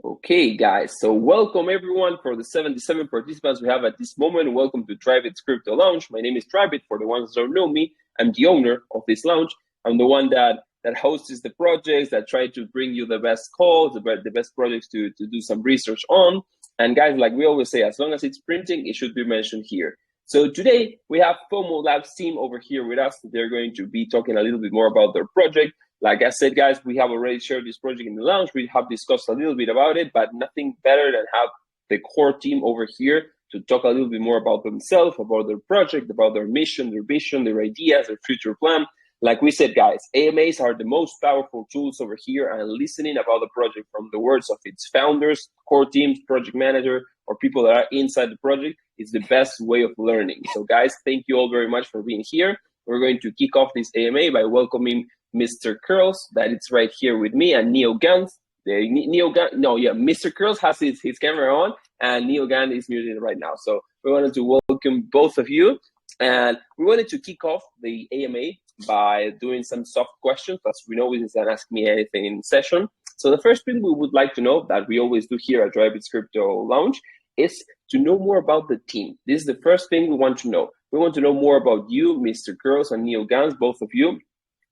Okay, guys, so welcome everyone for the 77 participants we have at this moment. Welcome to Tribit's Crypto Lounge. My name is Tribit. For the ones that don't know me, I'm the owner of this lounge. I'm the one that hosts the projects, that try to bring you the best calls, the best projects to do some research on. And guys, like we always say, as long as it's printing, it should be mentioned here. So today we have Fomo Labs team over here with us. They're going to be talking a little bit more about their project. Like I said, guys, we have already shared this project in the lounge. We have discussed a little bit about it, but nothing better than have the core team over here to talk a little bit more about themselves, about their project, about their mission, their vision, their ideas, their future plan. Like we said, guys, AMAs are the most powerful tools over here, and listening about the project from the words of its founders, core teams, project manager, or people that are inside the project is the best way of learning. So guys, thank you all very much for being here. We're going to kick off this AMA by welcoming Mr. Curls, that it's right here with me, and Neil Gans. Mr. Curls has his camera on, and Neil Gans is muted right now. So we wanted to welcome both of you, and we wanted to kick off the AMA by doing some soft questions, as we know this is an Ask Me Anything session. So the first thing we would like to know, that we always do here at Tribit's Crypto Lounge, is to know more about the team. This is the first thing we want to know. We want to know more about you, Mr. Curls and Neil Gans, both of you.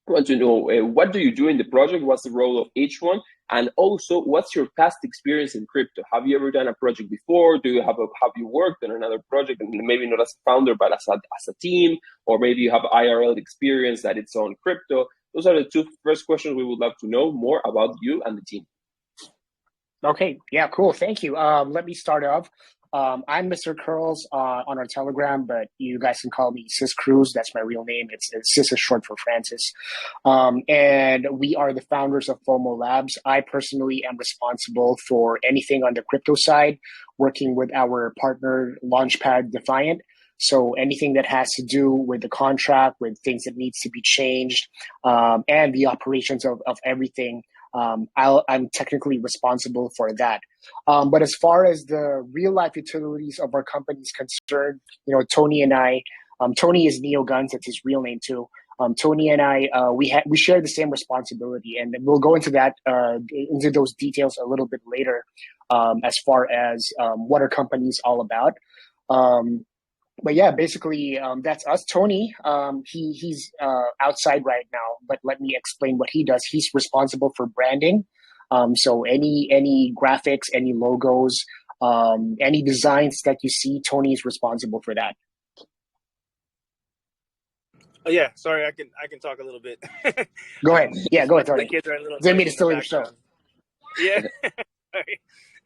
We want to know what do you do in the project, what's the role of each one, and also what's your past experience in crypto. Have you ever done a project before? Have you worked on another project, and maybe not as a founder but as a team, or maybe you have IRL experience that it's on crypto? Those are the two first questions we would love to know more about you and the team. Okay, yeah, cool. Thank you. Let me start off. I'm Mr. Curls on our Telegram, but you guys can call me Sis Cruz. That's my real name. It's Sis is short for Francis. And we are the founders of Fomo Labs. I personally am responsible for anything on the crypto side, working with our partner Launchpad Defiant. So anything that has to do with the contract, with things that needs to be changed, and the operations of everything, I'm technically responsible for that. But as far as the real life utilities of our company is concerned, Tony and I, Tony is Neo Guns, that's his real name too. Tony and I, we share the same responsibility, and we'll go into that, into those details a little bit later, as far as what our company is all about. But yeah, basically, that's us. Tony, he's outside right now, but let me explain what he does. He's responsible for branding. So any graphics, any logos, any designs that you see, Tony is responsible for that. Oh yeah, sorry, I can talk a little bit. Go ahead. Yeah, go ahead, Tony. The kids are a little. Didn't mean to steal your show. Yeah.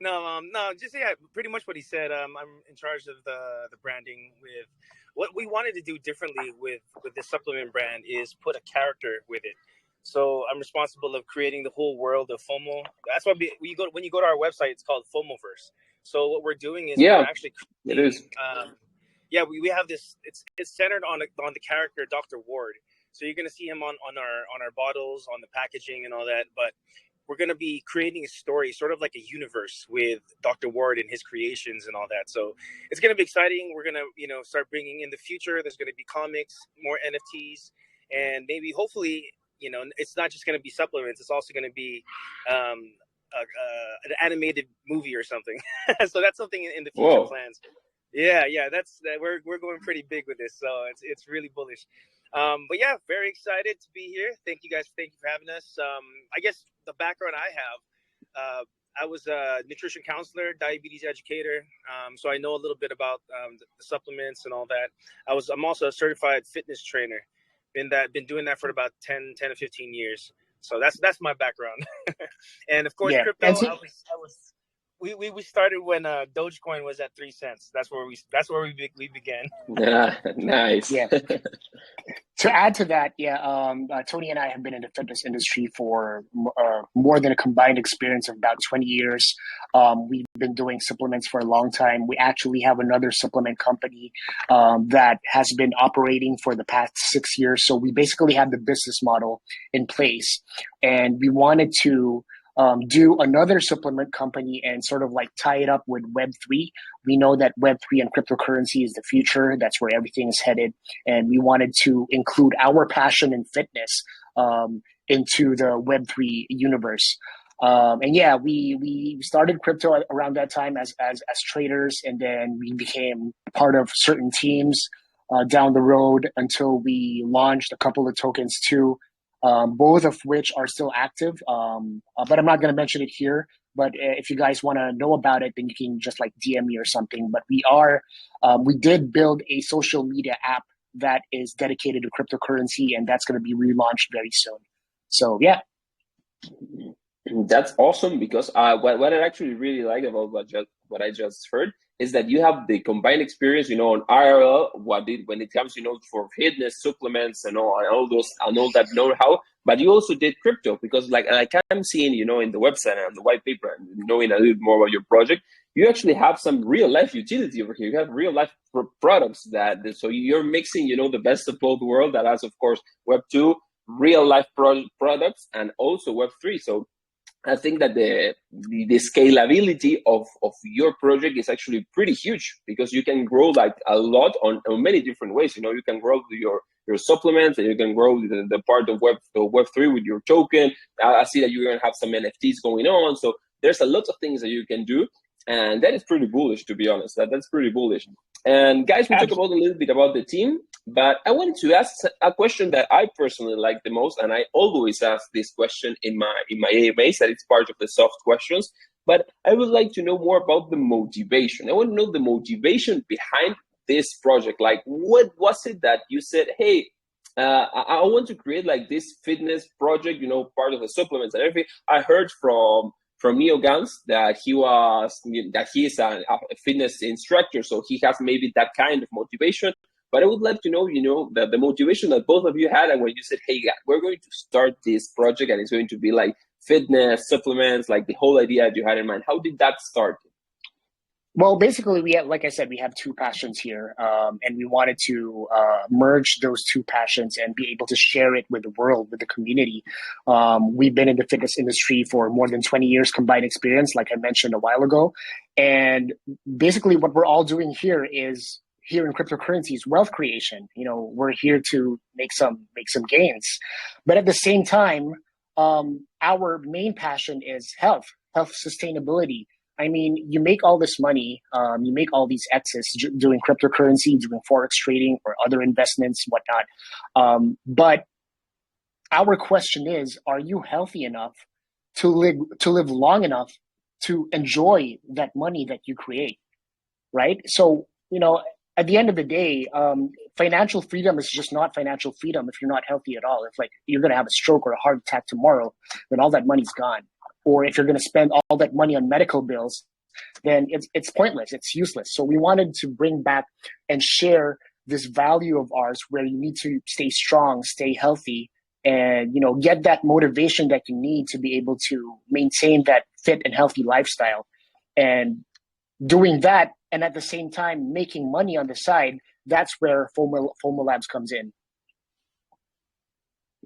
No, just pretty much what he said. I'm in charge of the branding. With what we wanted to do differently with this supplement brand is put a character with it. So I'm responsible of creating the whole world of FOMO. That's why when you go to our website, it's called FOMOverse. So what we're doing is we're actually creating, it is. We have this. It's centered on the character Dr. Ward. So you're gonna see him on our bottles, on the packaging, and all that. But we're going to be creating a story, sort of like a universe with Dr. Ward and his creations and all that. So it's going to be exciting. We're going to, start bringing in the future. There's going to be comics, more NFTs, and maybe hopefully, it's not just going to be supplements. It's also going to be an animated movie or something. So that's something in the future plans. Yeah, we're going pretty big with this. So it's really bullish. But yeah, very excited to be here. Thank you guys. Thank you for having us. I guess the background I have, I was a nutrition counselor, diabetes educator. So I know a little bit about the supplements and all that. I'm also a certified fitness trainer. Been doing that for about 10 to 15 years. So that's my background. And of course, crypto. We started when Dogecoin was at 3 cents. That's where we began. Yeah, nice. Yeah. To add to that, Tony and I have been in the fitness industry for more than a combined experience of about 20 years. We've been doing supplements for a long time. We actually have another supplement company that has been operating for the past 6 years. So we basically have the business model in place, and we wanted to do another supplement company and sort of like tie it up with Web3. We know that Web3 and cryptocurrency is the future. That's where everything is headed. And we wanted to include our passion in fitness into the Web3 universe. And yeah, we started crypto around that time as traders, and then we became part of certain teams down the road until we launched a couple of tokens too, both of which are still active. But I'm not going to mention it here. But if you guys want to know about it, then you can just like DM me or something. But we did build a social media app that is dedicated to cryptocurrency, and that's going to be relaunched very soon. So yeah. That's awesome, because what I actually really like about what I just heard is that you have the combined experience, on IRL, when it comes, for fitness supplements and all those and all that know-how, but you also did crypto, because like I'm seeing, in the website and the white paper, and knowing a little more about your project, you actually have some real life utility over here. You have real life products so you're mixing, the best of both worlds, that has, of course, Web2, real life products, and also Web3. So I think that the scalability of your project is actually pretty huge, because you can grow like a lot on many different ways. You can grow your supplements, and you can grow the part of Web3 with your token. I see that you're going to have some NFTs going on. So there's a lot of things that you can do. And that is pretty bullish, to be honest. That's pretty bullish. And guys, we talked about a little bit about the team, but I wanted to ask a question that I personally like the most, and I always ask this question in my AMAs, that it's part of the soft questions. But I would like to know more about the motivation. I want to know the motivation behind this project. Like, what was it that you said, hey, I want to create like this fitness project, part of the supplements and everything. I heard from Neo Gans that he is a fitness instructor, so he has maybe that kind of motivation. But I would like to know, the motivation that both of you had, and when you said, "Hey, we're going to start this project, and it's going to be like fitness supplements," like the whole idea that you had in mind. How did that start? Well, basically, like I said, we have two passions here, and we wanted to merge those two passions and be able to share it with the world, with the community. We've been in the fitness industry for more than 20 years combined experience, like I mentioned a while ago. And basically, what we're all doing here in cryptocurrencies, wealth creation. We're here to make some gains, but at the same time, our main passion is health sustainability. I mean, you make all this money, you make all these X's doing cryptocurrency, doing Forex trading or other investments, whatnot. But our question is, are you healthy enough to live long enough to enjoy that money that you create, right? So, at the end of the day, financial freedom is just not financial freedom if you're not healthy at all. If like you're going to have a stroke or a heart attack tomorrow, then all that money's gone. Or if you're going to spend all that money on medical bills, then it's pointless. It's useless. So we wanted to bring back and share this value of ours, where you need to stay strong, stay healthy, and get that motivation that you need to be able to maintain that fit and healthy lifestyle. And doing that, and at the same time making money on the side, that's where Fomo Labs comes in.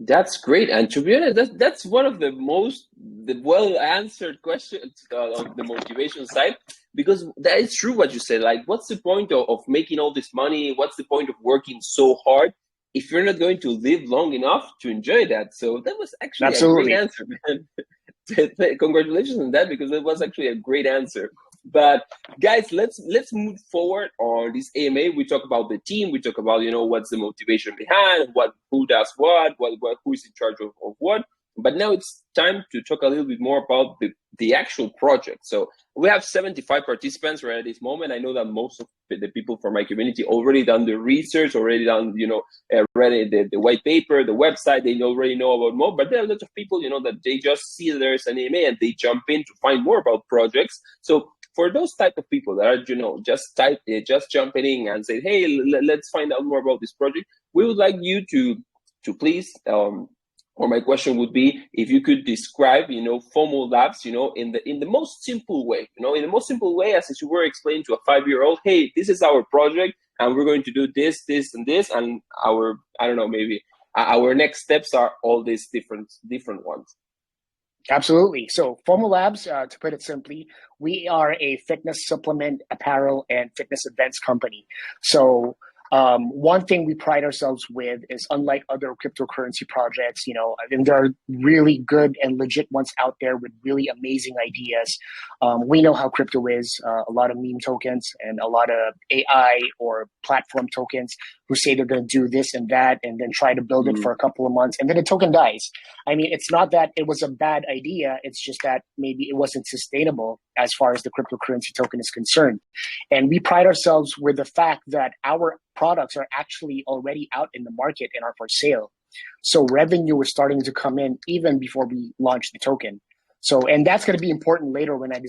That's great, and to be honest, that's one of the well answered questions of the motivation side, because that is true what you said. Like, what's the point of making all this money? What's the point of working so hard if you're not going to live long enough to enjoy that? So that was actually Absolutely. a great answer, man. Congratulations on that, because it was actually a great answer. But guys, let's move forward on this AMA. We talk about the team. We talk about what's the motivation behind who does what who is in charge of what. But now it's time to talk a little bit more about the actual project. So we have 75 participants right at this moment. I know that most of the people from my community already done the research, already done read the white paper, the website. They already know about more. But there are a lot of people that they just see there's an AMA and they jump in to find more about projects. So for those type of people that are, just jumping in and say, hey, let's find out more about this project, we would like you to please, or my question would be, if you could describe, Fomo Labs, in the most simple way, in the most simple way, as if you were explaining to a 5-year-old, hey, this is our project, and we're going to do this, this, and this, and maybe our next steps are all these different ones. Absolutely. So Fomo Labs, to put it simply, we are a fitness supplement, apparel, and fitness events company. So One thing we pride ourselves with is, unlike other cryptocurrency projects, and there are really good and legit ones out there with really amazing ideas. We know how crypto is, a lot of meme tokens and a lot of AI or platform tokens who say they're going to do this and that and then try to build it for a couple of months and then the token dies. I mean, it's not that it was a bad idea. It's just that maybe it wasn't sustainable as far as the cryptocurrency token is concerned. And we pride ourselves with the fact that our products are actually already out in the market and are for sale. So revenue is starting to come in even before we launch the token. So, and that's going to be important later when I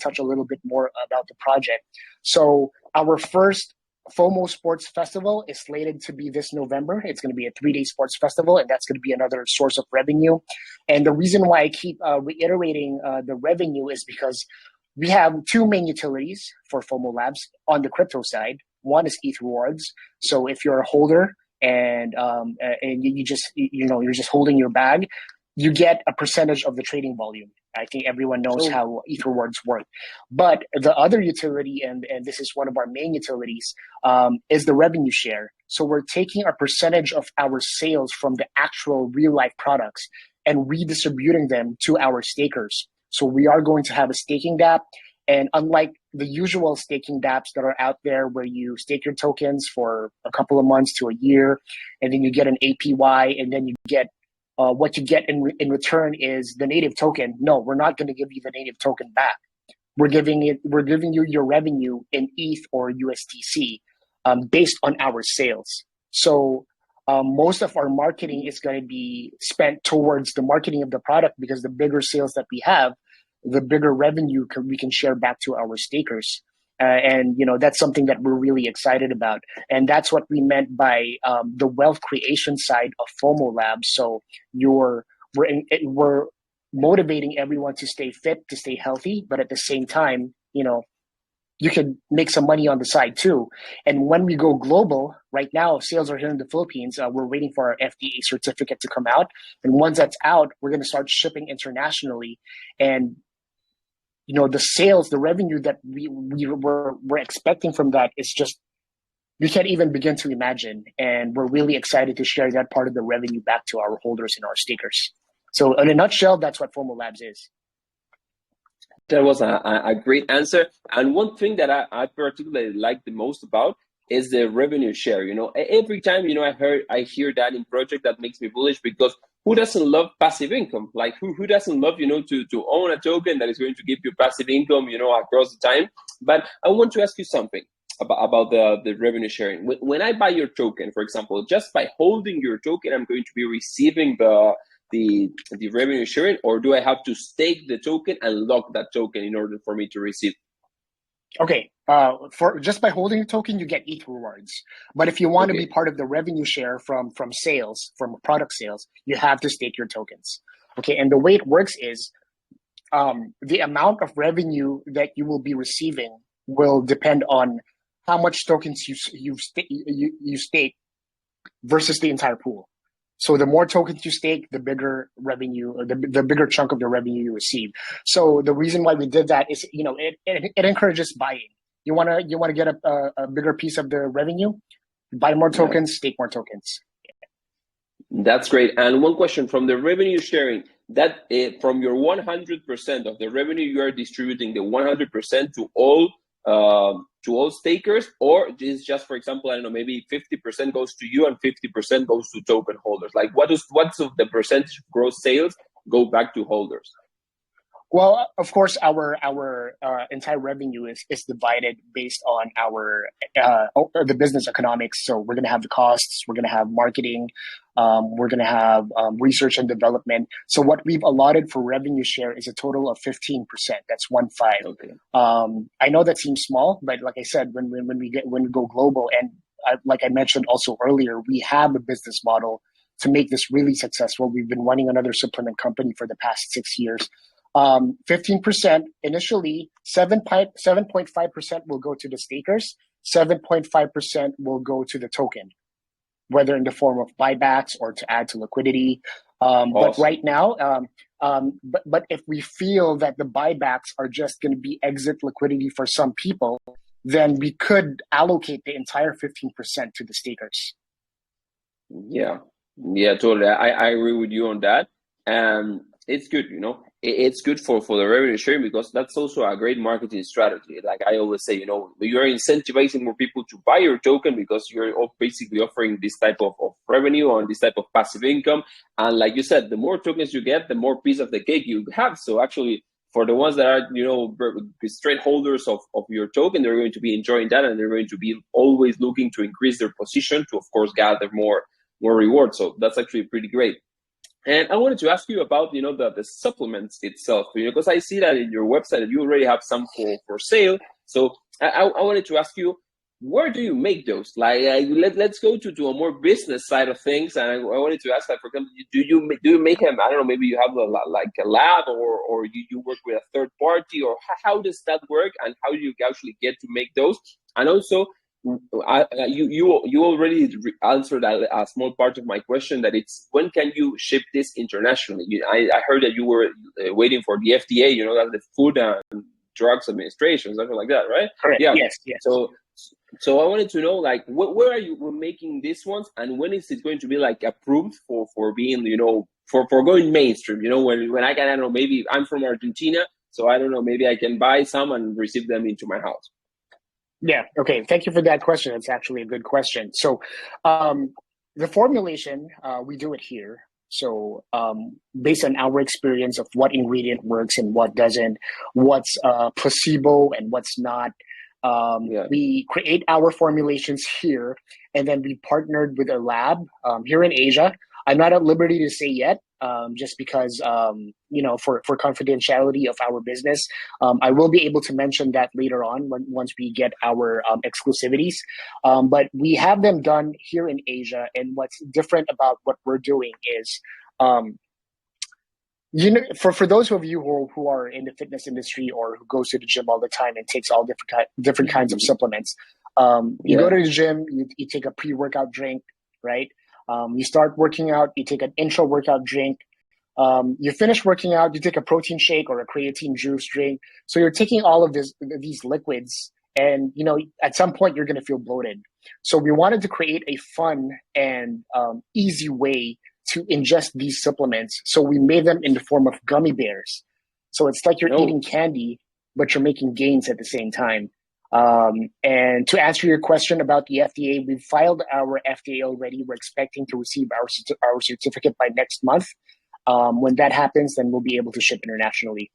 touch a little bit more about the project. So our first FOMO Sports Festival is slated to be this November. It's going to be a 3-day sports festival, and that's going to be another source of revenue. And the reason why I keep reiterating the revenue is because we have two main utilities for Fomo Labs on the crypto side. One is ETH rewards. So if you're a holder and you're just holding your bag, you get a percentage of the trading volume. I think everyone knows how ETH rewards work. But the other utility, and this is one of our main utilities, is the revenue share. So we're taking a percentage of our sales from the actual real life products and redistributing them to our stakers. So we are going to have a staking dApp. And unlike the usual staking dApps that are out there where you stake your tokens for a couple of months to a year, and then you get an APY, and then you get what you get in return is the native token. No, we're not going to give you the native token back. We're giving you your revenue in ETH or USDC based on our sales. So most of our marketing is going to be spent towards the marketing of the product, because the bigger sales that we have, the bigger revenue we can share back to our stakers. And that's something that we're really excited about. And that's what we meant by the wealth creation side of Fomo Labs. So we're motivating everyone to stay fit, to stay healthy, but at the same time, you can make some money on the side too. And when we go global, right now, sales are here in the Philippines. We're waiting for our FDA certificate to come out. And once that's out, we're going to start shipping internationally. And the sales, the revenue that we're expecting from that is just, we can't even begin to imagine. And we're really excited to share that part of the revenue back to our holders and our stakers. So in a nutshell, that's what Fomo Labs is. That was a great answer. And one thing that I particularly like the most about is the revenue share. Every time, I hear that in project, that makes me bullish, because who doesn't love passive income? Like who doesn't love, to own a token that is going to give you passive income, across the time. But I want to ask you something about the revenue sharing. When I buy your token, for example, just by holding your token, I'm going to be receiving the revenue sharing, or do I have to stake the token and lock that token in order for me to receive? Okay, for just by holding the token, you get ETH rewards. But if you want to be part of the revenue share from sales, from product sales, you have to stake your tokens. Okay, and the way it works is the amount of revenue that you will be receiving will depend on how much tokens you stake versus the entire pool. So the more tokens you stake, the bigger revenue, the bigger chunk of the revenue you receive. So the reason why we did that is, it encourages buying. You wanna get a bigger piece of the revenue, buy more tokens, stake more tokens. That's great. And one question from the revenue sharing, that from your 100% of the revenue, you are distributing the 100% to all stakers, or is just, for example, I don't know, maybe 50% goes to you and 50% goes to token holders? Like what's of the percentage of gross sales go back to holders? Well, of course, our entire revenue is divided based on the business economics. So we're going to have the costs, we're going to have marketing, we're going to have research and development. So what we've allotted for revenue share is a total of 15%. That's 15. Okay. I know that seems small, but like I said, when we go global, and like I mentioned also earlier, we have a business model to make this really successful. We've been running another supplement company for the past 6 years. 15% initially, 7.5% will go to the stakers, 7.5% will go to the token, whether in the form of buybacks or to add to liquidity. Awesome. But right now, but if we feel that the buybacks are just going to be exit liquidity for some people, then we could allocate the entire 15% to the stakers. Yeah, yeah, totally. I agree with you on that. And it's good, it's good for the revenue sharing because that's also a great marketing strategy. Like I always say, you're incentivizing more people to buy your token because you're basically offering this type of revenue on this type of passive income. And like you said, the more tokens you get, the more piece of the cake you have. So actually, for the ones that are, straight holders of your token, they're going to be enjoying that and they're going to be always looking to increase their position to, of course, gather more rewards. So that's actually pretty great. And I wanted to ask you about, the supplements itself, because I see that in your website that you already have some for sale. So I wanted to ask you, where do you make those? Let's go to a more business side of things. And I wanted to ask, like, for example, do you make them? I don't know, maybe you have a lab or you work with a third party, or how does that work? And how do you actually get to make those? And also, you already answered a small part of my question, that it's when can you ship this internationally? I heard that you were waiting for the FDA, that's the Food and Drugs Administration, something like that, right? Correct. Yeah. Yes. So I wanted to know, like, where are you making these ones, and when is it going to be like approved for being, for going mainstream? When I can, I don't know, maybe I'm from Argentina, so I don't know, maybe I can buy some and receive them into my house. Yeah. Okay. Thank you for that question. It's actually a good question. So, the formulation, we do it here. So, based on our experience of what ingredient works and what doesn't, what's placebo and what's not, we create our formulations here, and then we partnered with a lab here in Asia. I'm not at liberty to say yet, just because, for confidentiality of our business. I will be able to mention that later on once we get our exclusivities. But we have them done here in Asia. And what's different about what we're doing is, for those of you who are in the fitness industry or who goes to the gym all the time and takes all different kinds of supplements, you go to the gym, you take a pre-workout drink, right? You start working out, you take an intro workout drink. You finish working out, you take a protein shake or a creatine juice drink. So you're taking all of these liquids, and at some point you're going to feel bloated. So we wanted to create a fun and easy way to ingest these supplements. So we made them in the form of gummy bears. So it's like you're eating candy, but you're making gains at the same time. And to answer your question about the FDA, we've filed our FDA already. We're expecting to receive our certificate by next month. When that happens, then we'll be able to ship internationally.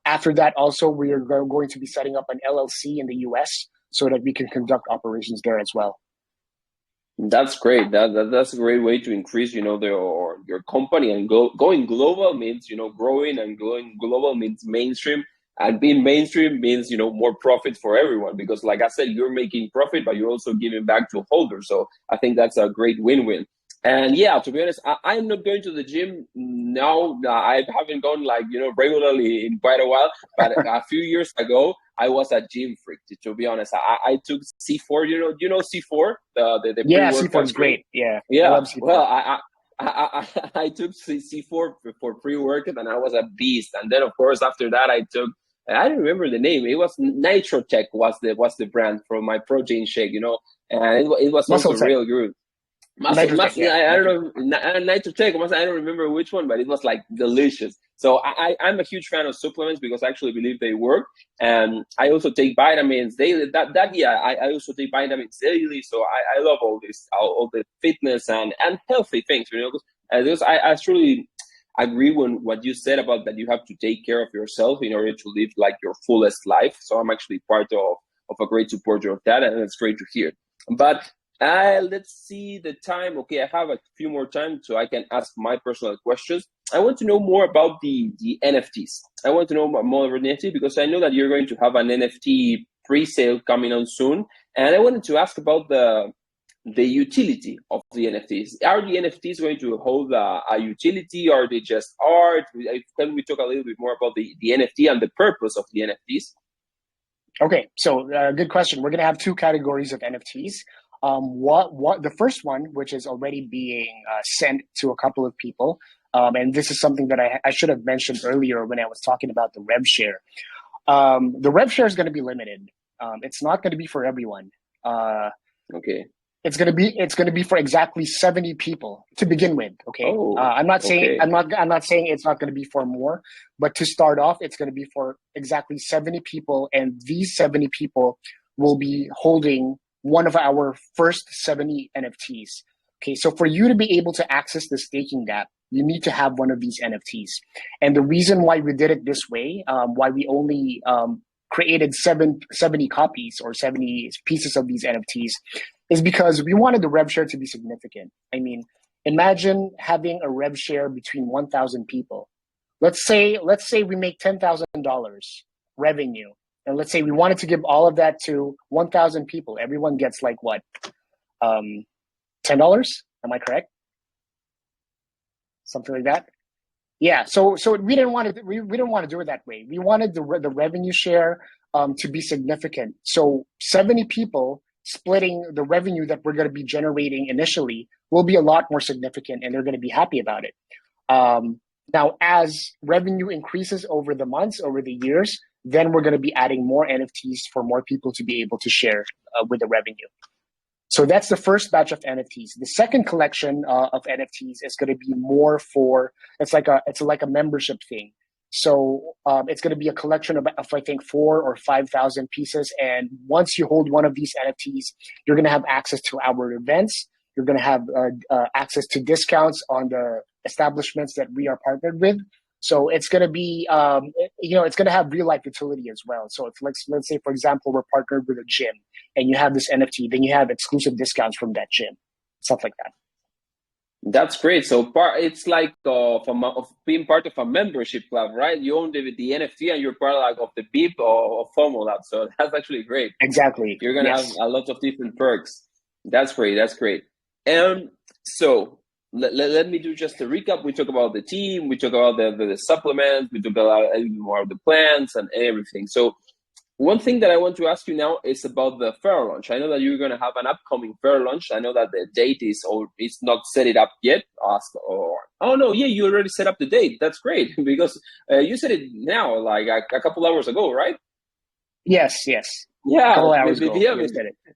After that, also, we are going to be setting up an LLC in the US so that we can conduct operations there as well. That's great. That's a great way to increase, your company, and going global means, growing, and going global means mainstream, and being mainstream means, more profit for everyone, because like I said, you're making profit, but you're also giving back to holders. So I think that's a great win-win. And yeah, to be honest, I'm not going to the gym now. I haven't gone regularly in quite a while, but a few years ago, I was a gym freak. To be honest, I took C4. You know C4, the C4 is great. Yeah. I love C4. Well, I took C4 for pre-workout, and I was a beast. And then, of course, after that, I don't remember the name. It was Nitrotech was the brand for my protein shake. And it was also real good. I don't know, Nitrotech, I don't remember which one, but it was delicious. So I'm a huge fan of supplements because I actually believe they work. And I also take vitamins daily. I also take vitamins daily. So I love all the fitness and healthy things, because I truly agree with what you said about that you have to take care of yourself in order to live your fullest life. So I'm actually part of a great supporter of that, and it's great to hear. But let's see the time. Okay, I have a few more time so I can ask my personal questions. I want to know more about the NFTs. I want to know more about NFT because I know that you're going to have an NFT pre-sale coming on soon. And I wanted to ask about the utility of the NFTs. Are the NFTs going to hold a utility, or are they just art? Can we talk a little bit more about the NFT and the purpose of the NFTs? Okay, so good question. We're going to have two categories of NFTs. The first one, which is already being sent to a couple of people, and this is something that I should have mentioned earlier when I was talking about the rev share. The rev share is going to be limited. It's not going to be for everyone. Okay. It's going to be for exactly 70 people to begin with. Okay. Oh, I'm not saying okay. I'm not saying it's not going to be for more, but to start off, it's going to be for exactly 70 people, and these 70 people will be holding one of our first 70 NFTs. Okay, so for you to be able to access the staking dApp, you need to have one of these NFTs. And the reason why we did it this way, why we only created 70 copies or 70 pieces of these NFTs, is because we wanted the rev share to be significant. I mean, imagine having a rev share between 1,000 people. Let's say we make $10,000 revenue, and let's say we wanted to give all of that to 1,000 people. Everyone gets like what, $10? Am I correct? Something like that. Yeah. So we didn't want to do it that way. We wanted the revenue share to be significant. So 70 people splitting the revenue that we're going to be generating initially will be a lot more significant, and they're going to be happy about it. Now, as revenue increases over the months, over the years, then we're going to be adding more NFTs for more people to be able to share with the revenue. So that's the first batch of NFTs. The second collection of NFTs is going to be more for, it's like a membership thing. So it's going to be a collection of I think 4,000 or 5,000 pieces. And once you hold one of these NFTs, you're going to have access to our events. You're going to have access to discounts on the establishments that we are partnered with. So it's going to be, it's going to have real life utility as well. So it's like, let's say, for example, we're partnered with a gym and you have this NFT, then you have exclusive discounts from that gym, stuff like that. That's great. So it's like of being part of a membership club, right? You own the NFT and you're part of the BIP or Fomo Labs. So that's actually great. Exactly. You're going to have a lot of different perks. That's great. That's great. And so let me do just a recap. We talk about the team. We talk about the supplements. We talk about a little more of the plans and everything. So one thing that I want to ask you now is about the fair launch. I know that you're going to have an upcoming fair launch. I know that the date is not set it up yet. Oh no, yeah, you already set up the date. That's great because you said it now, like a couple hours ago, right? Yes. Yeah, a couple hours ago.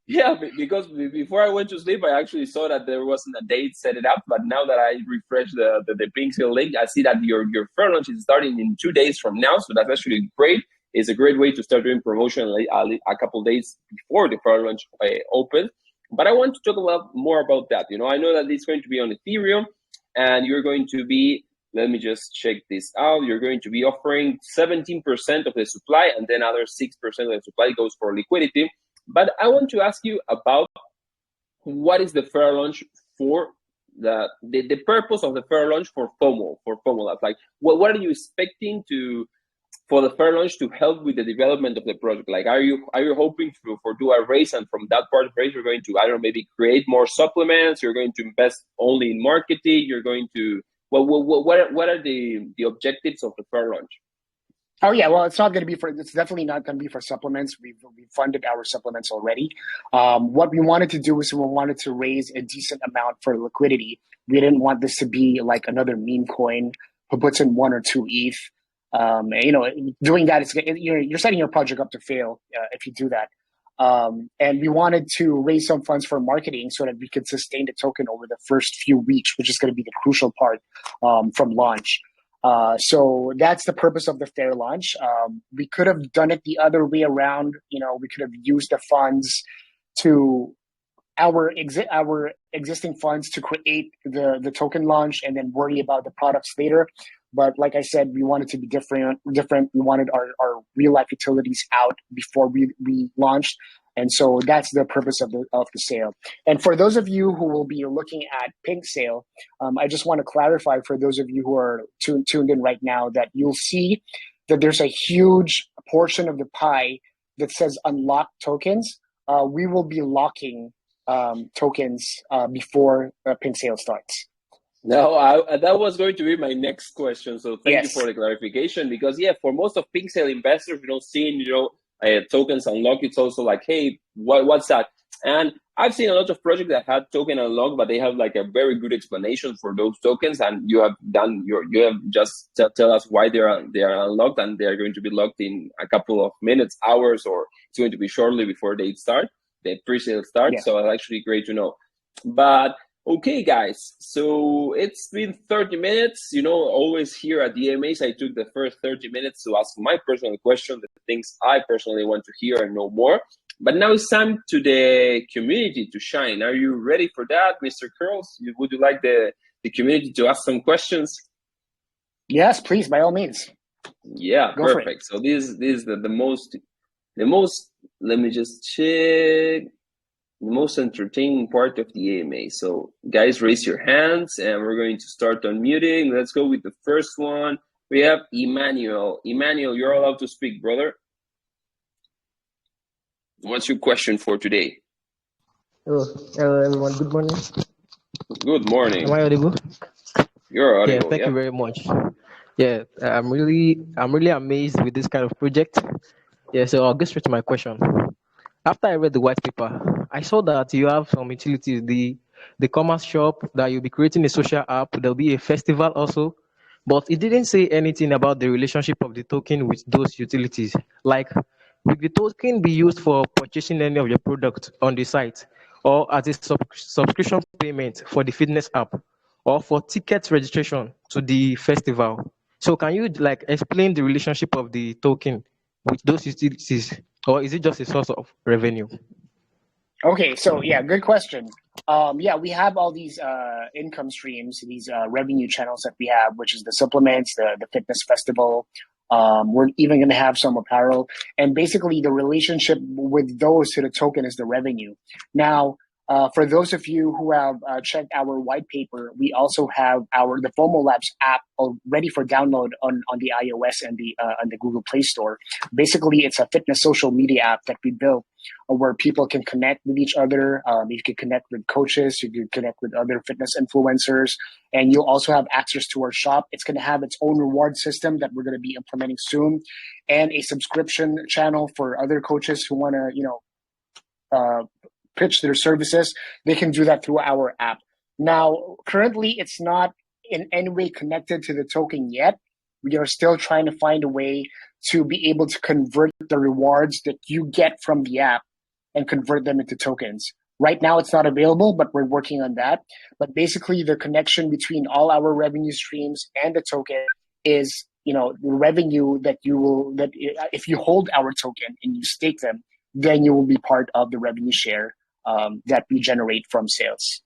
Yeah, because before I went to sleep, I actually saw that there wasn't a date set it up. But now that I refresh the Pinksail link, I see that your fair launch is starting in 2 days from now. So that's actually great. It's a great way to start doing promotion a couple days before the fair launch opens. But I want to talk more about that. I know that it's going to be on Ethereum, and you're going to be, let me just check this out. You're going to be offering 17% of the supply, and then other 6% of the supply goes for liquidity. But I want to ask you about what is the fair launch for, the purpose of the fair launch for Fomo Labs. Like, what are you expecting for the fair launch to help with the development of the project? Like, are you hoping for do a raise, and from that part of the raise, you're going to, I don't know, maybe create more supplements? You're going to invest only in marketing? You're going to, what are the objectives of the fair launch? Oh yeah, well, it's definitely not going to be for supplements. We've funded our supplements already. What we wanted to do is we wanted to raise a decent amount for liquidity. We didn't want this to be like another meme coin who puts in 1 or 2 ETH. Doing that is you're setting your project up to fail if you do that. And we wanted to raise some funds for marketing so that we could sustain the token over the first few weeks, which is going to be the crucial part from launch. So that's the purpose of the fair launch. We could have done it the other way around. We could have used the funds to our existing funds to create the token launch and then worry about the products later. But like I said, we wanted to be different. We wanted our real life utilities out before we launched. And so that's the purpose of the sale. And for those of you who will be looking at Pinksail, I just want to clarify for those of you who are tuned in right now that you'll see that there's a huge portion of the pie that says unlock tokens. We will be locking tokens before Pinksail starts. No, that was going to be my next question. So thank you for the clarification, because for most of Pinksail investors, seeing tokens unlock, it's also like, hey, what's that? And I've seen a lot of projects that had token unlocked, but they have like a very good explanation for those tokens. And you have just tell us why they are unlocked, and they are going to be locked in a couple of minutes, hours, or it's going to be shortly before they start, the pre-sale starts. Yeah. So it's actually great to know. But okay, guys, so it's been 30 minutes. Always here at the AMAs, I took the first 30 minutes to ask my personal question, the things I personally want to hear and know more. But now it's time to the community to shine. Are you ready for that, Mr. Curls? Would you like the community to ask some questions? Yes, please, by all means. Yeah, Go perfect. So this is the most, let me just check. The most entertaining part of the AMA. So guys, raise your hands and we're going to start unmuting. Let's go with the first one. We have Emmanuel. Emmanuel, you're allowed to speak, brother. What's your question for today? Hello, everyone. Good morning. Good morning. Am I audible? You're audible. Yeah, thank you very much. Yeah, I'm really amazed with this kind of project. Yeah, so I'll get straight to my question. After I read the white paper, I saw that you have some utilities. The commerce shop, that you'll be creating a social app. There'll be a festival also, but it didn't say anything about the relationship of the token with those utilities. Like, will the token be used for purchasing any of your product on the site, or as a subscription payment for the fitness app, or for ticket registration to the festival? So can you like explain the relationship of the token with those utilities, or is it just a source of revenue? Okay, so yeah, good question. Yeah, we have all these income streams, these revenue channels that we have, which is the supplements, the fitness festival. We're even going to have some apparel, and basically the relationship with those to the token is the revenue. Now, for those of you who have checked our white paper, we also have the Fomo Labs app ready for download on the iOS and the Google Play Store. Basically, it's a fitness social media app that we built where people can connect with each other. You can connect with coaches, you can connect with other fitness influencers, and you'll also have access to our shop. It's going to have its own reward system that we're going to be implementing soon, and a subscription channel for other coaches who want to, pitch their services. They can do that through our app. Now, currently, it's not in any way connected to the token yet. We are still trying to find a way to be able to convert the rewards that you get from the app and convert them into tokens. Right now, it's not available, but we're working on that. But basically, the connection between all our revenue streams and the token is, the revenue that if you hold our token and you stake them, then you will be part of the revenue share that we generate from sales.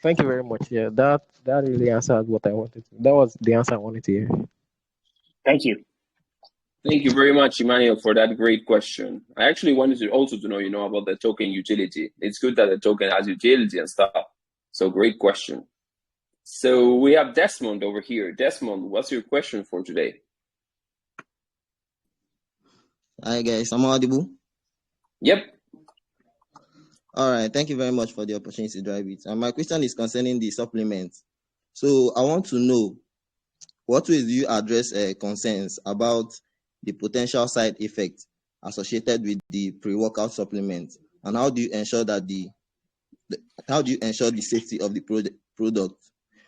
Thank you very much. Yeah, that really answered what I wanted to. That was the answer I wanted to hear. Thank you. Thank you very much, Emmanuel, for that great question. I actually wanted to also to know, about the token utility. It's good that the token has utility and stuff. So great question. So we have Desmond over here. Desmond, what's your question for today? Hi guys, am I audible? Yep. All right, thank you very much for the opportunity to drive it. And my question is concerning the supplements. So I want to know, what ways do you address concerns about the potential side effects associated with the pre-workout supplement, and how do you ensure that the safety of the product?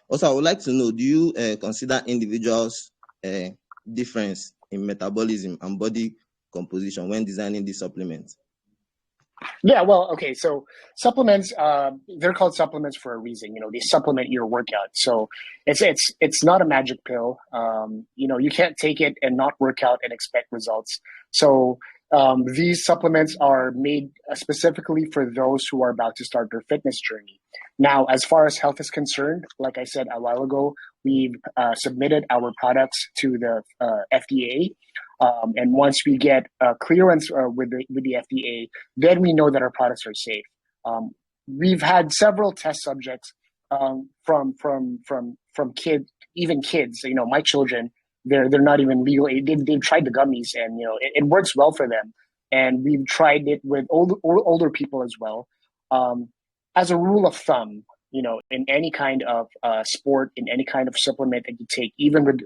Also, I would like to know, do you consider individuals' difference in metabolism and body composition when designing the supplements? Yeah, well, okay. So supplements, they're called supplements for a reason. They supplement your workout. So it's not a magic pill. You can't take it and not work out and expect results. So these supplements are made specifically for those who are about to start their fitness journey. Now, as far as health is concerned, like I said a while ago, we've submitted our products to the FDA. And once we get clearance with the FDA, then we know that our products are safe. We've had several test subjects from kids, even kids. My children, they're not even legal. They've tried the gummies, and it works well for them. And we've tried it with older people as well. As a rule of thumb, in any kind of sport, in any kind of supplement that you take, even with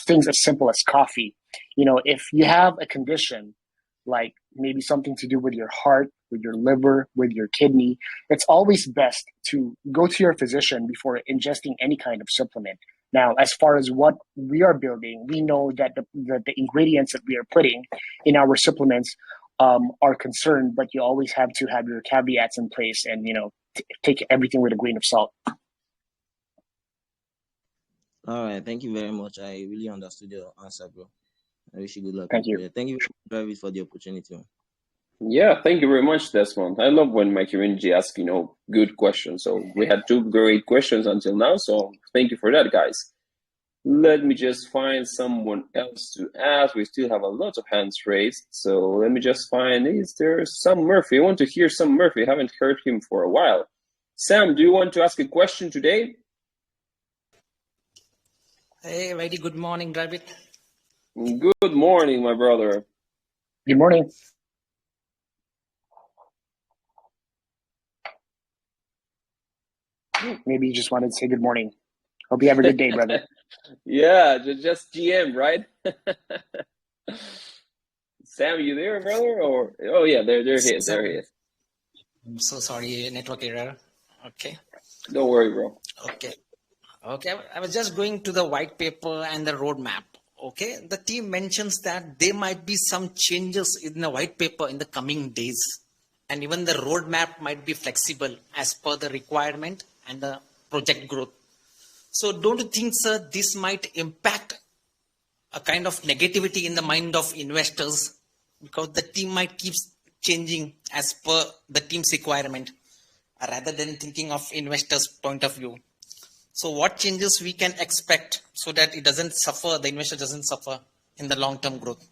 things as simple as coffee, if you have a condition, like maybe something to do with your heart, with your liver, with your kidney, it's always best to go to your physician before ingesting any kind of supplement. Now, as far as what we are building, we know that the ingredients that we are putting in our supplements are concerned, but you always have to have your caveats in place and, take everything with a grain of salt. All right, thank you very much. I really understood your answer, bro. I wish you good luck. Thank you. Thank you, Travis, for the opportunity. Yeah, thank you very much, Desmond. I love when my community asks, good questions. So we had two great questions until now. So thank you for that, guys. Let me just find someone else to ask. We still have a lot of hands raised. So let me just find, is there Sam Murphy? I want to hear Sam Murphy. I haven't heard him for a while. Sam, do you want to ask a question today? Hey, very good morning, David. Good morning, my brother. Good morning. Maybe you just wanted to say good morning. Hope you have a good day, brother. Yeah, just GM, right? Sam, you there, brother? Or oh yeah, there he is. There he is. I'm so sorry, network error. Okay. Don't worry, bro. Okay. I was just going to the white paper and the roadmap. Okay. The team mentions that there might be some changes in the white paper in the coming days, and even the roadmap might be flexible as per the requirement and the project growth. So don't you think, sir, this might impact a kind of negativity in the mind of investors, because the team might keep changing as per the team's requirement rather than thinking of investors' point of view? So what changes we can expect so that it doesn't suffer, the investor doesn't suffer in the long-term growth?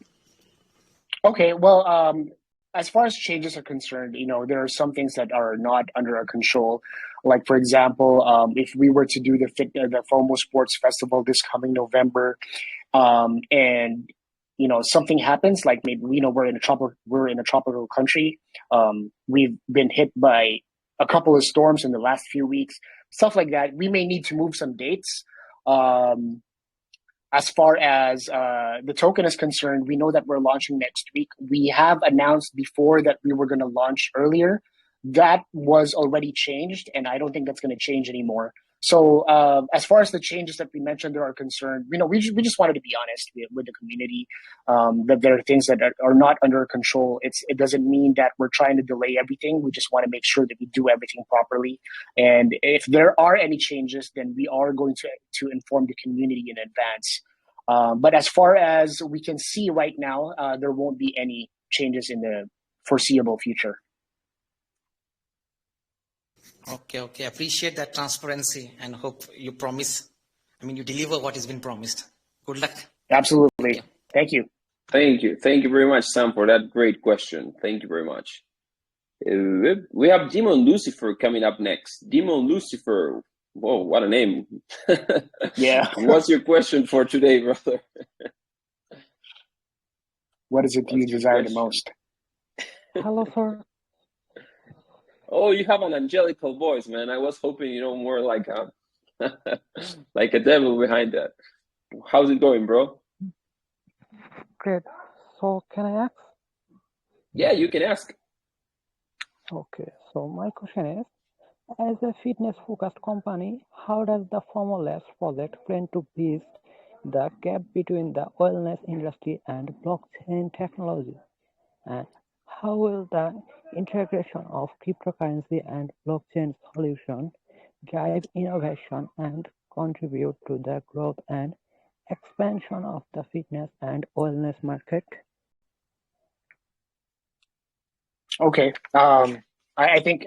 Okay, well, as far as changes are concerned, there are some things that are not under our control. Like, for example, if we were to do the FOMO Sports Festival this coming November, and something happens, like maybe we're in a tropical country. We've been hit by a couple of storms in the last few weeks, stuff like that. We may need to move some dates. As far as the token is concerned, we know that we're launching next week. We have announced before that we were going to launch earlier. That was already changed, and I don't think that's going to change anymore. So as far as the changes that we mentioned are concerned, we just wanted to be honest with the community, that there are things that are not under our control. It doesn't mean that we're trying to delay everything. We just want to make sure that we do everything properly. And if there are any changes, then we are going to inform the community in advance. But as far as we can see right now, there won't be any changes in the foreseeable future. Okay. Appreciate that transparency and hope you deliver what has been promised. Good luck. Absolutely. Thank you. Thank you very much, Sam, for that great question. Thank you very much. We have Demon Lucifer coming up next. Demon Lucifer. Whoa, what a name. Yeah. What's your question for today, brother? What is it you desire the most? Hello, sir. Oh, you have an angelical voice, man. I was hoping, more like a like a devil behind that. How's it going, bro? Great. So can I ask? Yeah, you can ask. Okay. So my question is, as a fitness-focused company, how does the Fomo Labs project plan to bridge the gap between the wellness industry and blockchain technology? And how will the integration of cryptocurrency and blockchain solutions drive innovation and contribute to the growth and expansion of the fitness and wellness market? Okay. I think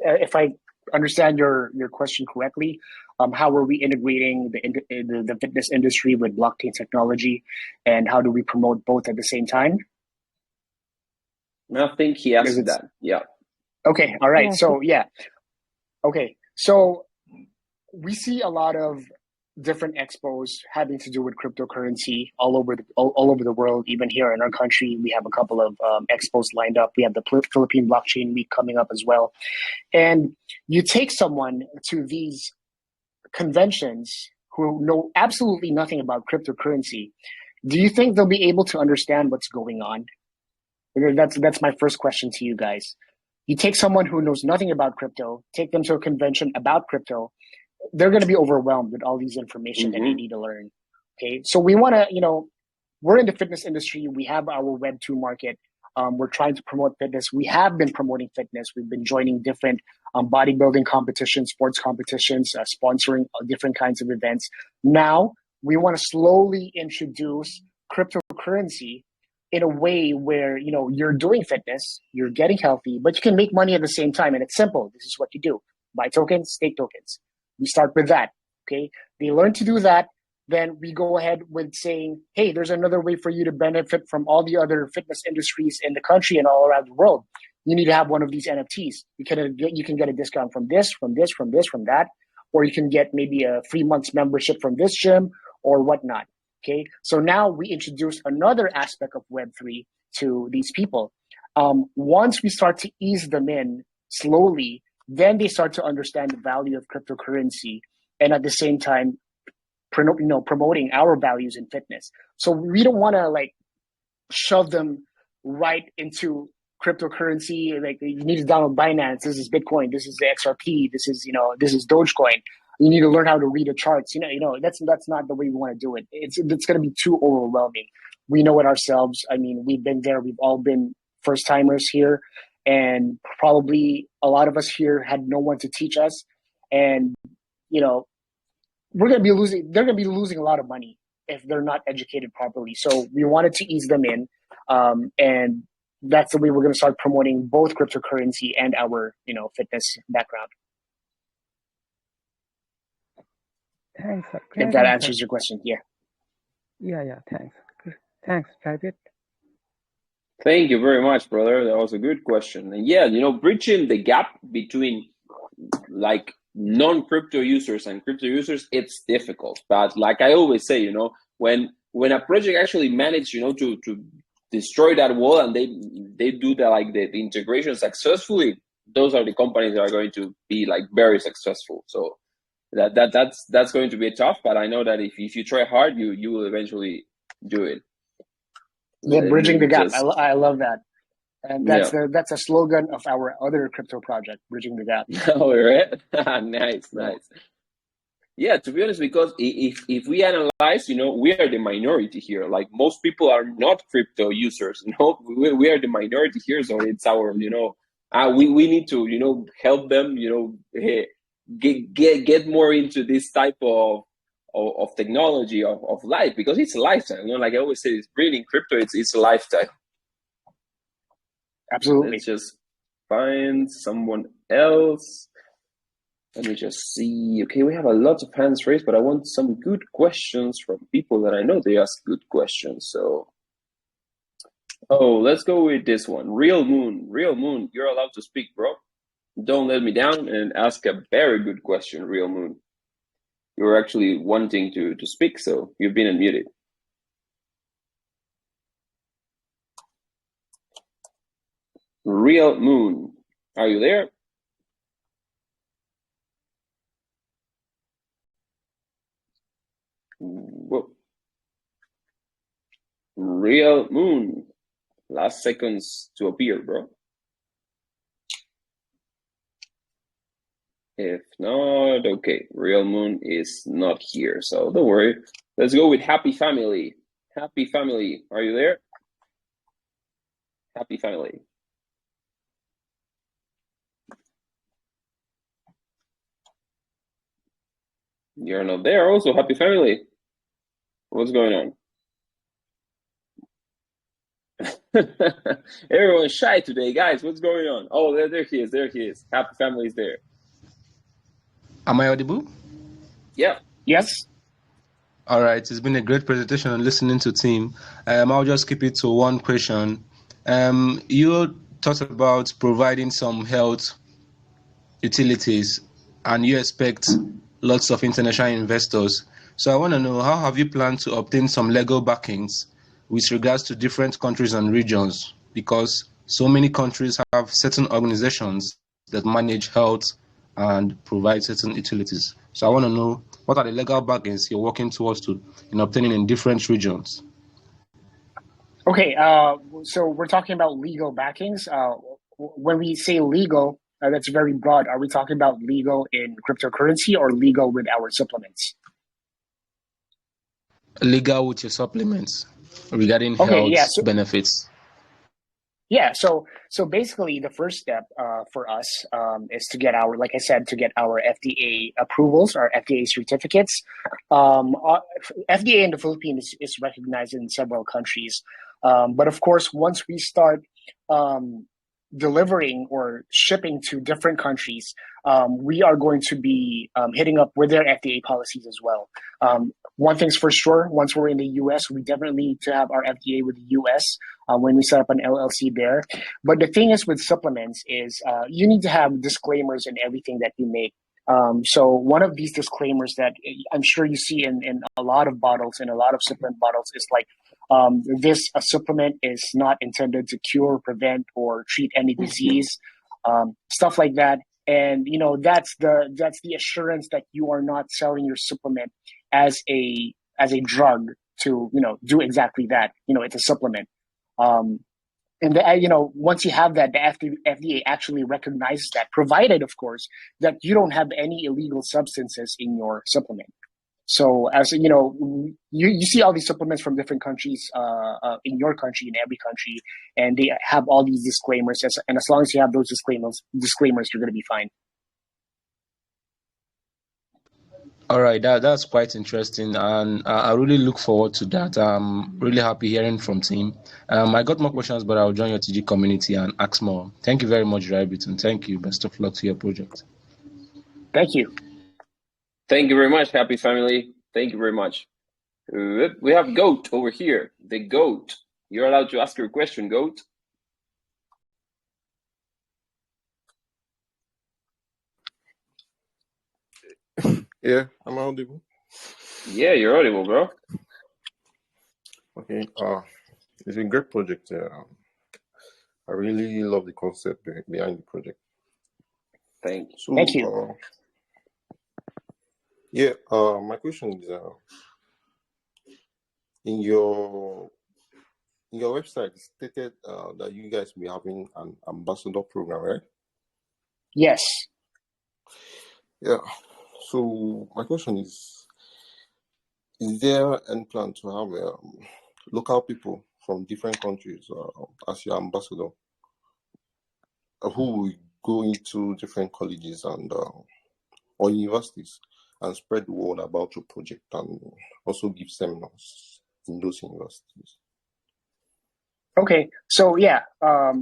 if I understand your question correctly, how are we integrating the fitness industry with blockchain technology, and how do we promote both at the same time? I think he asked that. Yeah. Okay. All right. So yeah. Okay. So we see a lot of different expos having to do with cryptocurrency all over the world. Even here in our country, we have a couple of expos lined up. We have the Philippine Blockchain Week coming up as well. And you take someone to these conventions who know absolutely nothing about cryptocurrency, Do you think they'll be able to understand what's going on? That's my first question to you guys. You take someone who knows nothing about crypto, take them to a convention about crypto, they're going to be overwhelmed with all these information that they need to learn. Okay, so we want to, we're in the fitness industry. We have our Web2 market. We're trying to promote fitness. We have been promoting fitness. We've been joining different bodybuilding competitions, sports competitions, sponsoring different kinds of events. Now we want to slowly introduce cryptocurrency in a way where, you're doing fitness, you're getting healthy, but you can make money at the same time. And it's simple. This is what you do. Buy tokens, stake tokens. We start with that. Okay. They learn to do that. Then we go ahead with saying, hey, there's another way for you to benefit from all the other fitness industries in the country and all around the world. You need to have one of these NFTs. You can get a discount from this, from that, or you can get maybe a 3 months membership from this gym or whatnot. Okay, so now we introduce another aspect of Web3 to these people. Once we start to ease them in slowly, then they start to understand the value of cryptocurrency, and at the same time, promoting our values in fitness. So we don't want to shove them right into cryptocurrency. Like, you need to download Binance. This is Bitcoin. This is the XRP. This is Dogecoin. You need to learn how to read the charts. That's not the way we want to do it. It's going to be too overwhelming. We know it ourselves. I mean, we've been there. We've all been first timers here, and probably a lot of us here had no one to teach us. And we're going to be losing. They're going to be losing a lot of money if they're not educated properly. So we wanted to ease them in, and that's the way we're going to start promoting both cryptocurrency and our fitness background. Thanks, sir. If that answers your question, yeah. Yeah, thanks. Thanks, Private. Thank you very much, brother. That was a good question. And yeah, bridging the gap between non-crypto users and crypto users, it's difficult. But like I always say, when a project actually managed, to destroy that wall and they do the integration successfully, those are the companies that are going to be very successful. So that's going to be tough, but I know that if you try hard, you will eventually do it. Yeah, bridging the gap. I love that, and that's a slogan of our other crypto project, bridging the gap. Oh, right. Nice. Yeah, to be honest, because if we analyze, we are the minority here. Like, most people are not crypto users. We are the minority here, so it's our we need to help them get more into this type of technology of life, because it's a lifestyle. Like I always say, it's breathing crypto. It's a lifestyle. Absolutely. Let's just find someone else. Let me just see. Okay, we have a lot of hands raised, but I want some good questions from people that I know they ask good questions. So, let's go with this one. Real Moon, you're allowed to speak, bro. Don't let me down and ask a very good question, Real Moon. You're actually wanting to speak, so you've been unmuted. Real Moon, are you there? Whoa. Real Moon, last seconds to appear, bro. If not, okay, Real Moon is not here, so don't worry. Let's go with Happy Family. Happy Family, are you there? Happy Family. You're not there also, Happy Family. What's going on? Everyone's shy today, guys. What's going on? Oh, there he is. Happy Family is there. Am I audible? Yeah. Yes. All right. It's been a great presentation and listening to team. I'll just keep it to one question. You talked about providing some health utilities, and you expect lots of international investors. So I want to know, how have you planned to obtain some legal backings with regards to different countries and regions? Because so many countries have certain organizations that manage health and provide certain utilities. So I want to know, what are the legal backings you're working towards in obtaining in different regions? Okay, so we're talking about legal backings. When we say legal, that's very broad. Are we talking about legal in cryptocurrency or legal with our supplements? Legal with your supplements regarding Okay, health yeah. So benefits. yeah, so basically, the first step for us is to get our, like I said, to get our FDA approvals, our FDA certificates. FDA in the Philippines is recognized in several countries, but of course, once we start delivering or shipping to different countries, we are going to be hitting up with their FDA policies as well. One thing's for sure, once we're in the US, we definitely need to have our FDA with the US when we set up an LLC there. But the thing is with supplements is you need to have disclaimers in everything that you make. So one of these disclaimers that I'm sure you see in a lot of bottles, in a lot of supplement bottles, is like this a supplement is not intended to cure, prevent, or treat any disease, stuff like that. And that's the assurance that you are not selling your supplement as a drug to do exactly that. It's a supplement. Um, and once you have that, the FDA actually recognizes that, provided, of course, that you don't have any illegal substances in your supplement. So, as you see all these supplements from different countries in your country, in every country, and they have all these disclaimers. And as long as you have those disclaimers, you're going to be fine. All right, that's quite interesting, and I really look forward to that. I'm really happy hearing from Tim. I got more questions, but I'll join your TG community and ask more. Thank you very much, Rabbit, and thank you. Best of luck to your project. Thank you. Thank you very much, happy family. Thank you very much. We have Goat over here. The Goat. You're allowed to ask your question, Goat. Yeah, I'm audible. Yeah, you're audible, bro. Okay. It's a great project. I really love the concept behind the project. Thank you. So, Thank you. Yeah. My question is, in your website, it stated that you guys will be having an ambassador program, right? Yes. Yeah. So my question is there any plan to have local people from different countries as your ambassador who will go into different colleges and or universities and spread the word about your project and also give seminars in those universities? Okay, so yeah,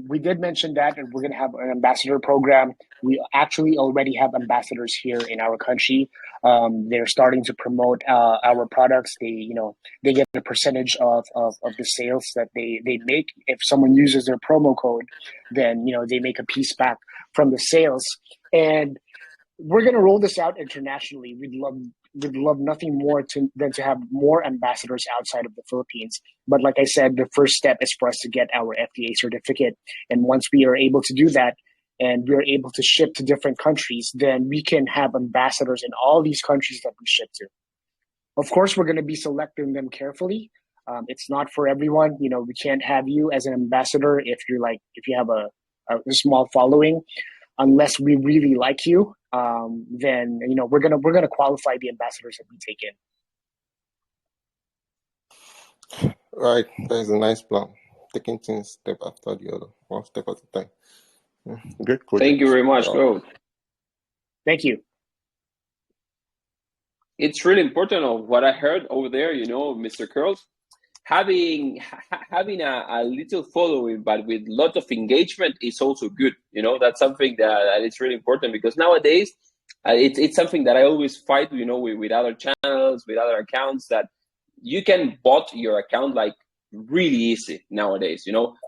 we did mention that, and we're going to have an ambassador program. We actually already have ambassadors here in our country. They're starting to promote our products. They get a percentage of the sales that they make. If someone uses their promo code, then they make a piece back from the sales. And we're going to roll this out internationally. We'd love nothing more than to have more ambassadors outside of the Philippines. But like I said, the first step is for us to get our FDA certificate. And once we are able to do that and we're able to ship to different countries, then we can have ambassadors in all these countries that we ship to. Of course, we're going to be selecting them carefully. It's not for everyone. We can't have you as an ambassador if you have a small following. Unless we really like you, then we're gonna qualify the ambassadors that we take in. Right, that is a nice plan. Taking things step after the other, one step at a time. Great project. Thank you very much, Goat. Thank you. It's really important of what I heard over there, Mr. Curls. Having a little following, but with a lot of engagement is also good. That's something that is really important, because nowadays it's something that I always fight, with other channels, with other accounts, that you can bot your account like really easy nowadays.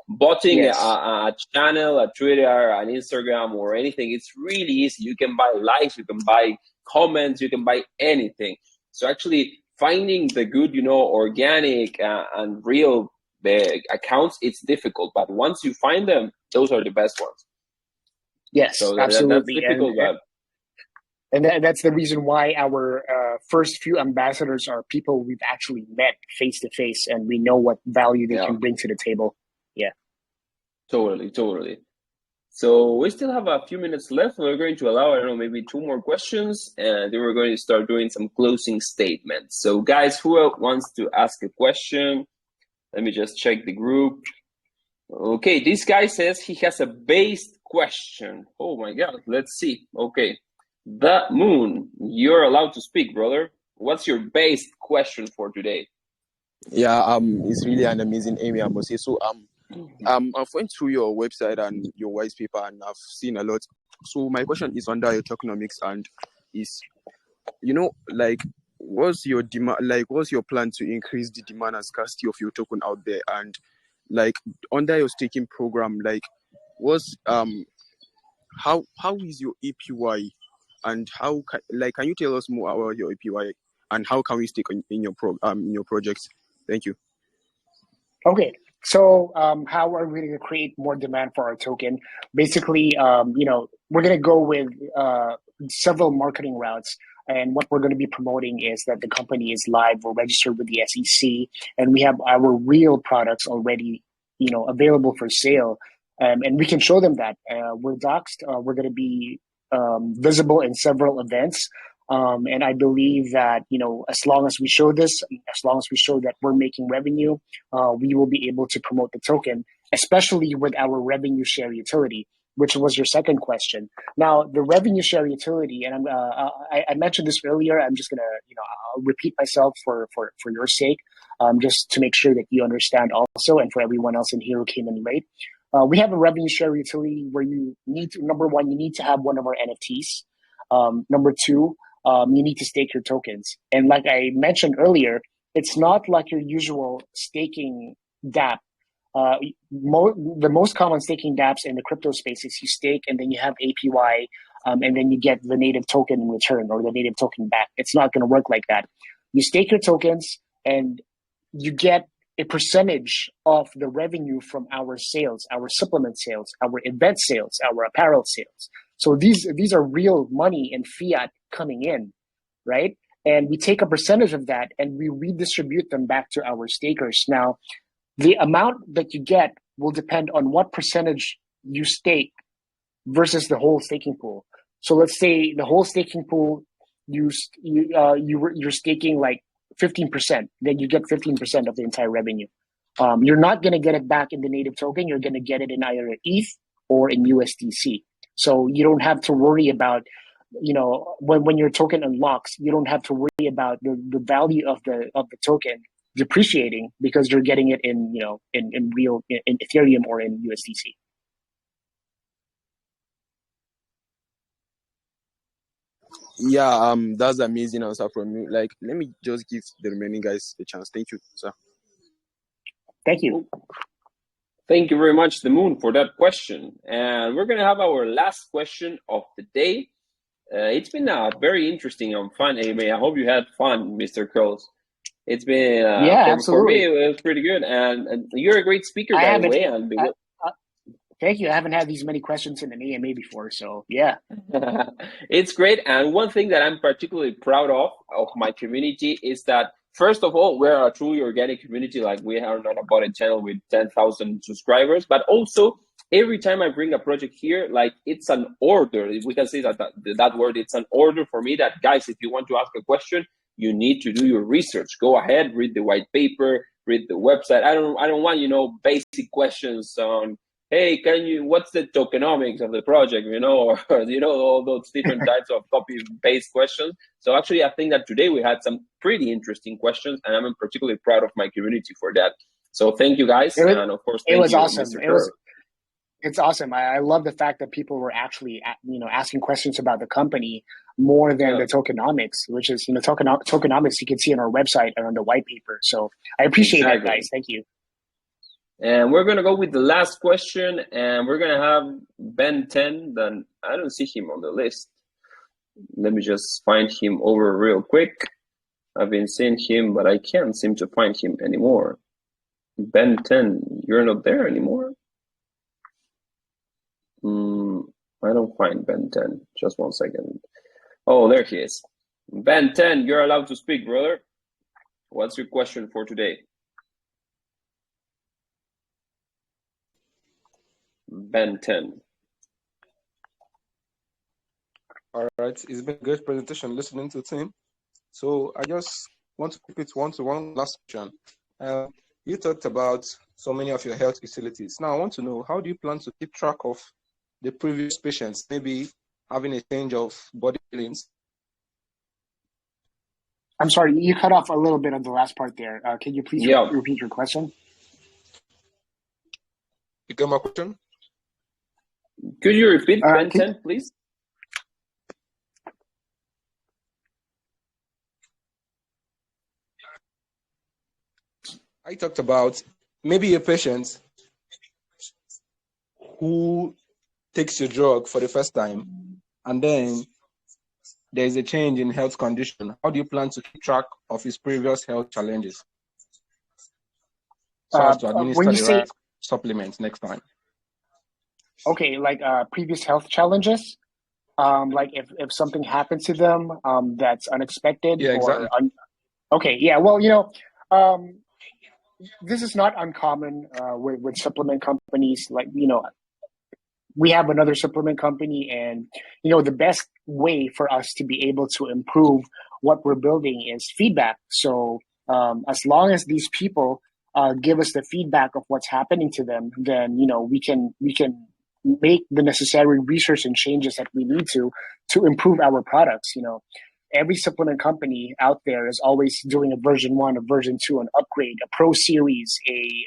Botting Yes. a channel, a Twitter, an Instagram, or anything, it's really easy. You can buy likes, you can buy comments, you can buy anything. So actually, finding the good, organic and real accounts, it's difficult. But once you find them, those are the best ones. Yes, so absolutely. That's difficult. And that's the reason why our first few ambassadors are people we've actually met face to face, and we know what value they can bring to the table. Yeah. Totally. So we still have a few minutes left. We're going to allow, I don't know, maybe 2 more questions, and then we're going to start doing some closing statements. So guys, who wants to ask a question? Let me just check the group. Okay, this guy says he has a based question. Oh my God, let's see. Okay, The Moon, you're allowed to speak, brother. What's your based question for today? Yeah, it's really an amazing aim, I must say. So I've went through your website and your white paper, and I've seen a lot. So my question is under your tokenomics, and is, like, what's your demand? Like, what's your plan to increase the demand and scarcity of your token out there? And like under your staking program, like, what's how is your APY, and can you tell us more about your APY and how can we stake in your projects? Thank you. Okay, so how are we going to create more demand for our token? Basically, we're going to go with several marketing routes. And what we're going to be promoting is that the company is live, we're registered with the SEC, and we have our real products already, available for sale. And we can show them that. We're doxed. We're going to be visible in several events. And I believe that, as long as we show this, as long as we show that we're making revenue, we will be able to promote the token, especially with our revenue share utility, which was your second question. Now, the revenue share utility, and I mentioned this earlier. I'm just gonna, I'll repeat myself for your sake, just to make sure that you understand also, and for everyone else in here who came in late. We have a revenue share utility where you need to, number one, you need to have one of our NFTs. Number two, you need to stake your tokens. And like I mentioned earlier, it's not like your usual staking dApp. The most common staking dApps in the crypto space is you stake and then you have APY, and then you get the native token in return or the native token back. It's not going to work like that. You stake your tokens and you get a percentage of the revenue from our sales, our supplement sales, our event sales, our apparel sales. So these are real money and fiat coming in, right? And we take a percentage of that and we redistribute them back to our stakers. Now, the amount that you get will depend on what percentage you stake versus the whole staking pool. So let's say the whole staking pool, you're staking like 15%, then you get 15% of the entire revenue. You're not going to get it back in the native token. You're going to get it in either ETH or in USDC. So you don't have to worry about, when your token unlocks, you don't have to worry about the value of the token depreciating because you're getting it in real in Ethereum or in USDC. Yeah, that's amazing answer from you. Like, let me just give the remaining guys a chance. Thank you, sir. Thank you. Thank you very much, The Moon, for that question. And we're going to have our last question of the day. It's been very interesting and fun. I hope you had fun, Mr. Curls. It's been, for me, it was pretty good. And you're a great speaker, by the way. Thank you. I haven't had these many questions in an AMA before, so yeah. It's great. And one thing that I'm particularly proud of my community is that, first of all, we're a truly organic community. Like, we are not a botted channel with 10,000 subscribers, but also every time I bring a project here, like, it's an order. If we can say that word, it's an order for me that, guys, if you want to ask a question, you need to do your research. Go ahead, read the white paper, read the website. I don't want, basic questions on, hey, what's the tokenomics of the project, or all those different types of copy-paste questions. So actually, I think that today we had some pretty interesting questions, and I'm particularly proud of my community for that. So thank you, guys. And of course, thank you, awesome. Mr. It's awesome. I love the fact that people were actually, asking questions about the company more than the tokenomics, which is, tokenomics you can see on our website and on the white paper. So I appreciate that, guys. Thank you. And we're going to go with the last question, and we're going to have Ben 10. Then I don't see him on the list. Let me just find him over real quick. I've been seeing him, but I can't seem to find him anymore. Ben 10, you're not there anymore? I don't find Ben 10. Just one second. Oh, there he is. Ben 10, you're allowed to speak, brother. What's your question for today? Ben 10. All right, it's been a great presentation listening to the team. So I just want to keep it one to one last question. You talked about so many of your health facilities. Now I want to know, how do you plan to keep track of the previous patients, maybe having a change of body feelings? I'm sorry, you cut off a little bit on the last part there. Can you please repeat your question? You get my question? Could you repeat, Ben 10, please? I talked about maybe a patient who takes your drug for the first time, and then there is a change in health condition. How do you plan to keep track of his previous health challenges so as to administer the right supplements next time? Okay, like previous health challenges? Like if something happens to them that's unexpected? Yeah, exactly. Okay, yeah, well, this is not uncommon with supplement companies. Like, we have another supplement company, and the best way for us to be able to improve what we're building is feedback. So as long as these people give us the feedback of what's happening to them, then we can make the necessary research and changes that we need to improve our products. Every supplement company out there is always doing a version 1, a version 2, an upgrade, a pro series, a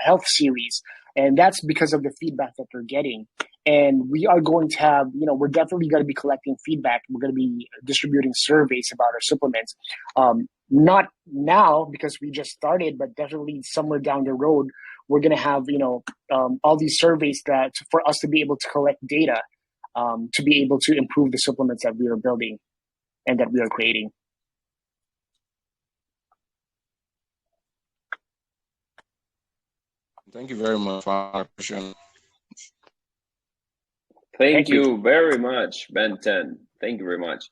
health series. And that's because of the feedback that they're getting. And we are going to have, we're definitely going to be collecting feedback. We're going to be distributing surveys about our supplements. Not now because we just started, but definitely somewhere down the road, we're going to have, all these surveys that for us to be able to collect data to be able to improve the supplements that we are building and that we are creating. Thank you very much for our question. Thank you very much, Ben 10. Thank you very much.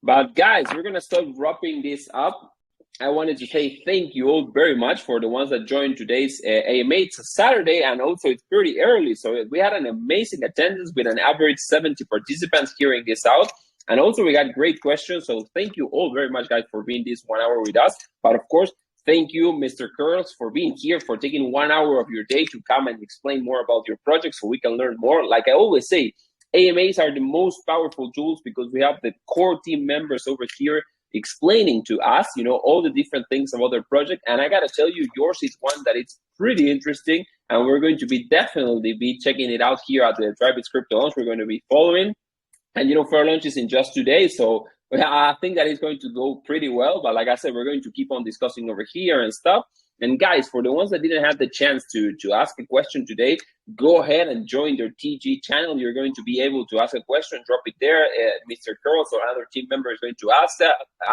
But guys, we're going to start wrapping this up. I wanted to say thank you all very much for the ones that joined today's AMA. It's a Saturday, and also it's pretty early. So we had an amazing attendance with an average 70 participants hearing this out. And also we got great questions. So thank you all very much, guys, for being this 1 hour with us. But of course, thank you, Mr. Curls, for being here, for taking 1 hour of your day to come and explain more about your project so we can learn more. Like I always say, AMAs are the most powerful tools because we have the core team members over here explaining to us, all the different things about their project. And I got to tell you, yours is one that it's pretty interesting. And we're going to be definitely be checking it out here at the Drive It Crypto launch. We're going to be following. And, fair launch is in just 2 days. So I think that it's going to go pretty well. But like I said, we're going to keep on discussing over here and stuff. And guys, for the ones that didn't have the chance to ask a question today, go ahead and join their TG channel. You're going to be able to ask a question, drop it there. Mr. Curls or another team member is going to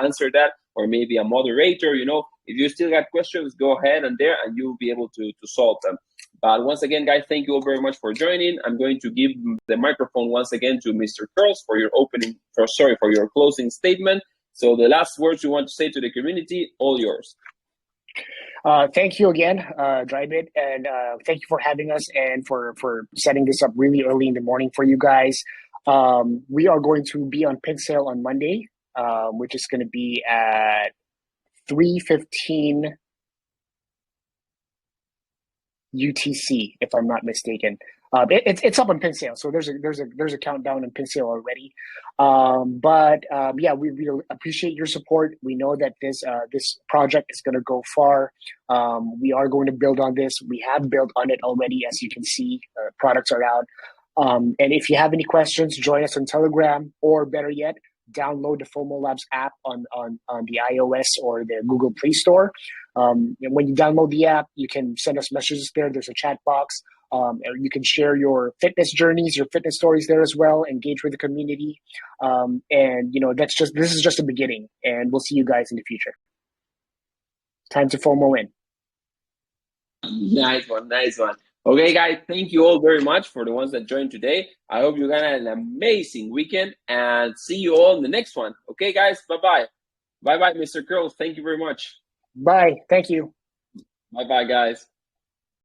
answer that, or maybe a moderator. If you still got questions, go ahead and you'll be able to solve them. But once again, guys, thank you all very much for joining. I'm going to give the microphone once again to Mr. Curls for your for your closing statement. So the last words you want to say to the community, all yours. Thank you again, Drybit, and thank you for having us and for setting this up really early in the morning for you guys. We are going to be on Pink Sale on Monday, which is going to be at 3:15 UTC, if I'm not mistaken. It's up on Pin Sale, so there's a countdown in Pin Sale already. Yeah, we really appreciate your support. We know that this project is going to go far. We are going to build on this. We have built on it already, as you can see. Products are out. And if you have any questions, join us on Telegram, or better yet, download the Fomo Labs app on the iOS or the Google Play Store. And when you download the app, you can send us messages there. There's a chat box. You can share your fitness journeys, your fitness stories there as well. Engage with the community. And this is just the beginning. And we'll see you guys in the future. Time to FOMO in. Nice one. Okay, guys, thank you all very much for the ones that joined today. I hope you got an amazing weekend and see you all in the next one. Okay, guys, bye-bye. Bye-bye, Mr. Curls. Thank you very much. Bye. Thank you. Bye-bye, guys.